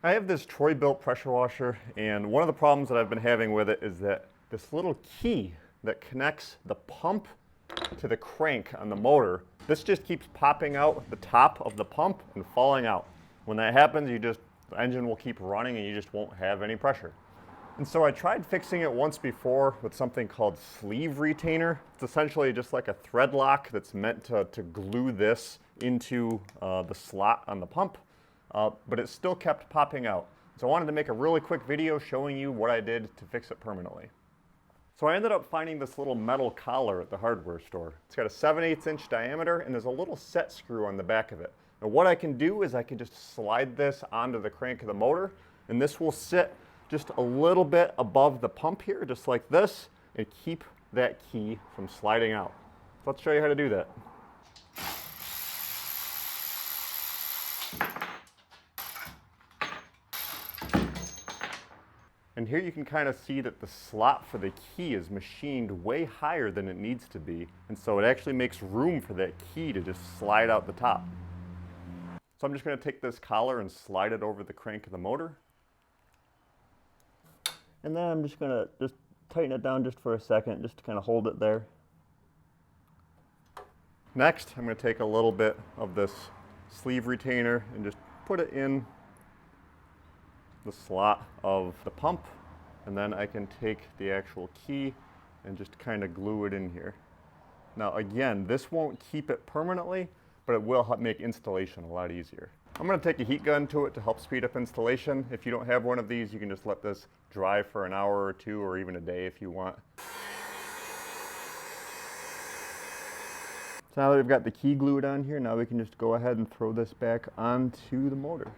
I have this Troy-Bilt pressure washer, and one of the problems that I've been having with it is that this little key that connects the pump to the crank on the motor, this just keeps popping out the top of the pump and falling out. When that happens, the engine will keep running and you just won't have any pressure. And so I tried fixing it once before with something called sleeve retainer. It's essentially just like a thread lock that's meant to glue this into the slot on the pump, but it still kept popping out. So I wanted to make a really quick video showing you what I did to fix it permanently. So I ended up finding this little metal collar at the hardware store. It's got a 7/8 inch diameter and there's a little set screw on the back of it. Now what I can do is I can just slide this onto the crank of the motor, and this will sit just a little bit above the pump here, just like this, and keep that key from sliding out. So let's show you how to do that. And here you can kind of see that the slot for the key is machined way higher than it needs to be, and so it actually makes room for that key to just slide out the top. So I'm just going to take this collar and slide it over the crank of the motor. And then I'm just going to tighten it down just for a second, just to kind of hold it there. Next, I'm going to take a little bit of this sleeve retainer and just put it in the slot of the pump, and then I can take the actual key and just kind of glue it in here. Now again, this won't keep it permanently, but it will help make installation a lot easier. I'm going to take a heat gun to it to help speed up installation. If you don't have one of these, you can just let this dry for an hour or two, or even a day if you want. So now that we've got the key glued on here, now we can just go ahead and throw this back onto the motor.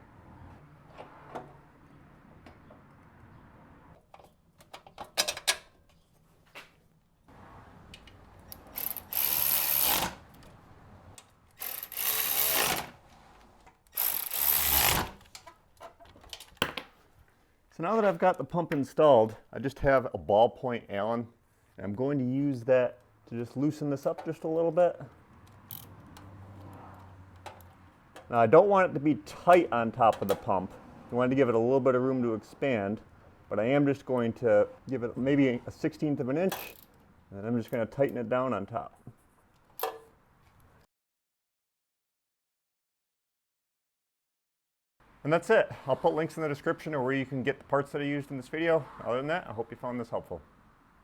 So now that I've got the pump installed, I just have a ballpoint Allen, and I'm going to use that to just loosen this up just a little bit. Now I don't want it to be tight on top of the pump. I want to give it a little bit of room to expand, but I am just going to give it maybe a 1/16 of an inch, and I'm just going to tighten it down on top. And that's it. I'll put links in the description of where you can get the parts that I used in this video. Other than that, I hope you found this helpful.